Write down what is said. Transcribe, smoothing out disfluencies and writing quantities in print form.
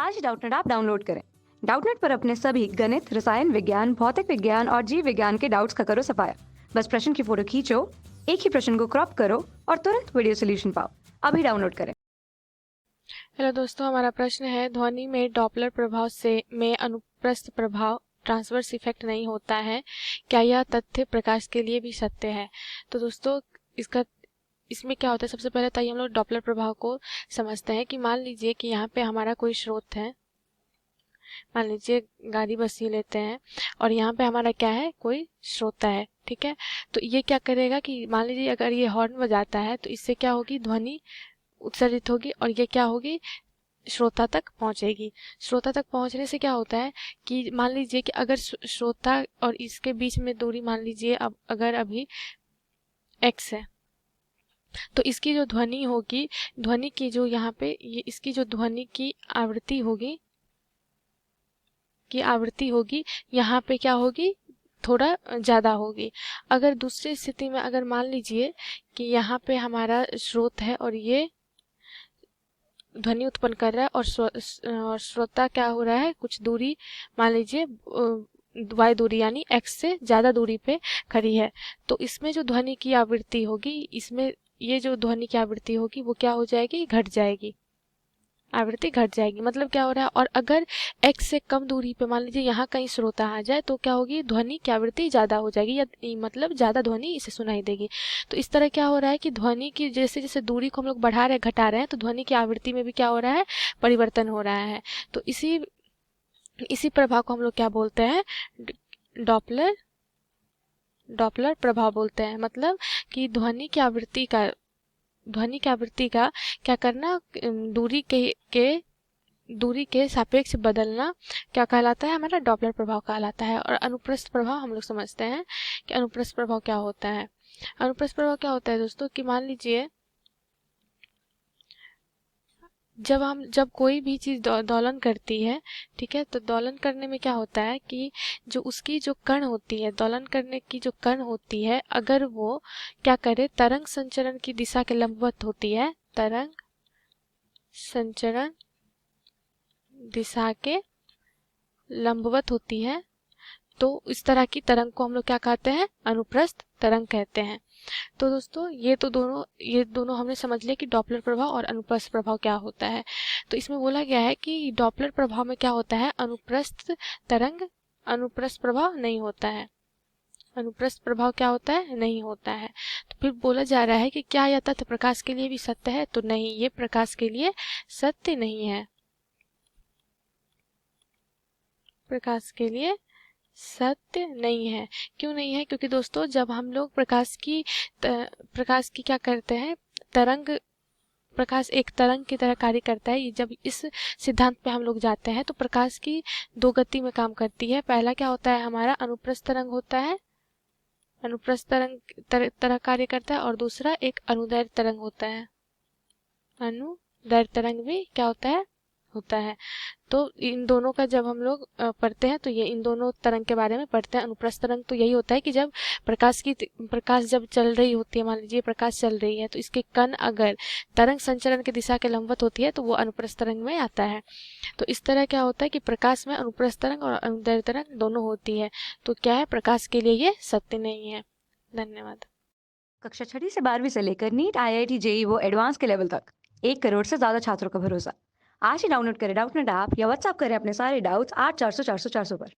आज ही Doubtnut app download करें। Doubtnut पर अपने सभी गणित, रसायन विज्ञान, भौतिक विज्ञान और जीव विज्ञान के डाउट्स का करो सफाया। बस प्रश्न की फोटो खींचो, एक ही प्रश्न को क्रॉप करो और तुरंत वीडियो सोल्यूशन पाओ। अभी डाउनलोड करें। हेलो दोस्तों, हमारा प्रश्न है ध्वनि में डॉपलर प्रभाव से में अनुप्रस्थ प्रभाव ट्रांसवर्स इफेक्ट नहीं होता है, क्या यह तथ्य प्रकाश के लिए भी सत्य है? तो दोस्तों इसमें क्या होता है, सबसे पहले तो हम लोग डॉपलर प्रभाव को समझते हैं कि मान लीजिए कि यहाँ पे हमारा कोई स्रोत है। मान लीजिए गाड़ी बस ही लेते हैं और यहाँ पे हमारा क्या है, कोई श्रोता है, ठीक है। तो ये क्या करेगा कि मान लीजिए अगर ये हॉर्न बजाता है तो इससे क्या होगी, ध्वनि उत्सर्जित होगी और ये क्या होगी, श्रोता तक पहुंचेगी। श्रोता तक पहुंचने से क्या होता है कि मान लीजिए कि अगर श्रोता और इसके बीच में दूरी मान लीजिए अब अगर अभी x है, तो इसकी जो ध्वनि होगी, ध्वनि की जो यहाँ पे ये इसकी जो ध्वनि की आवृत्ति होगी यहाँ पे क्या होगी, थोड़ा ज़्यादा होगी। अगर दूसरी स्थिति में अगर मान लीजिए कि यहाँ पे हमारा स्रोत है और ये ध्वनि उत्पन्न कर रहा है और श्रोता क्या हो रहा है, कुछ दूरी मान लीजिए y दूरी यानी x से ज़्यादा दूरी पे खड़ी है, तो इसमें जो ध्वनि की आवृत्ति होगी, इसमें ये जो ध्वनि की आवृत्ति होगी वो क्या हो जाएगी, घट जाएगी, आवृत्ति घट जाएगी। मतलब क्या हो रहा है, और अगर x से कम दूरी पे मान लीजिए यहाँ कहीं श्रोता आ जाए तो क्या होगी, ध्वनि की आवृत्ति ज़्यादा हो जाएगी या मतलब ज़्यादा ध्वनि इसे सुनाई देगी। तो इस तरह क्या हो रहा है कि ध्वनि की जैसे जैसे दूरी को हम लोग बढ़ा रहे हैं, घटा रहे हैं, तो ध्वनि की आवृत्ति में भी क्या हो रहा है, परिवर्तन हो रहा है। तो इसी प्रभाव को हम लोग क्या बोलते हैं, डॉपलर डॉपलर प्रभाव बोलते हैं। मतलब कि ध्वनि की आवृत्ति का क्या करना, दूरी के सापेक्ष बदलना क्या कहलाता है, हमारा डॉपलर प्रभाव कहलाता है। और अनुप्रस्थ प्रभाव हम लोग समझते हैं कि अनुप्रस्थ प्रभाव क्या होता है। अनुप्रस्थ प्रभाव क्या होता है दोस्तों, कि मान लीजिए जब कोई भी चीज दोलन करती है, ठीक है, तो दोलन करने में क्या होता है कि जो उसकी जो कण होती है, दोलन करने की जो कण होती है, अगर वो क्या करे, तरंग संचरण की दिशा के लंबवत होती है, तरंग संचरण दिशा के लंबवत होती है, तो इस तरह की तरंग को हम लोग क्या कहते हैं, अनुप्रस्थ तरंग कहते हैं। तो दोस्तों ये दोनों हमने समझ लिया कि डॉपलर प्रभाव और अनुप्रस्थ प्रभाव क्या होता है। तो इसमें बोला गया है कि डॉपलर प्रभाव में क्या होता है, अनुप्रस्थ तरंग, अनुप्रस्थ प्रभाव नहीं होता है। अनुप्रस्थ प्रभाव क्या होता है, नहीं होता है। तो फिर बोला जा रहा है कि क्या यह तथ्य प्रकाश के लिए भी सत्य है? तो नहीं, ये प्रकाश के लिए सत्य नहीं है, प्रकाश के लिए सत्य नहीं है। क्यों नहीं है? क्योंकि दोस्तों जब हम लोग प्रकाश की क्या करते हैं, प्रकाश एक तरंग की तरह कार्य करता है। जब इस सिद्धांत पे हम लोग जाते हैं तो प्रकाश की दो गति में काम करती है। पहला क्या होता है, हमारा अनुप्रस्थ तरंग होता है, अनुप्रस्थ तरंग तरह कार्य करता है, और दूसरा एक अनुदैर्ध्य तरंग होता है, अनुदैर्ध्य तरंग भी क्या होता है। तो इन दोनों का जब हम लोग पढ़ते हैं तो ये इन दोनों तरंग के बारे में पढ़ते हैं। अनुप्रस्थ तरंग तो यही होता है कि जब प्रकाश जब चल रही होती है, मान लीजिए प्रकाश चल रही है, तो इसके कण अगर तरंग संचरण की दिशा के लंबवत होती है तो वो अनुप्रस्थ तरंग में आता है। तो इस तरह क्या होता है कि प्रकाश में अनुप्रस्थ तरंग और अनुदैर्ध्य तरंग दोनों होती है। तो क्या है, प्रकाश के लिए ये सत्य नहीं है। धन्यवाद। कक्षा 6 से 12वीं से लेकर नीट, IIT, JEE वो एडवांस के लेवल तक 1 करोड़ से ज्यादा छात्रों का भरोसा। आज ही डाउनलोड करें डाउटनेट ऐप या व्हाट्सएप करें अपने सारे डाउट्स 8400 400 400 पर।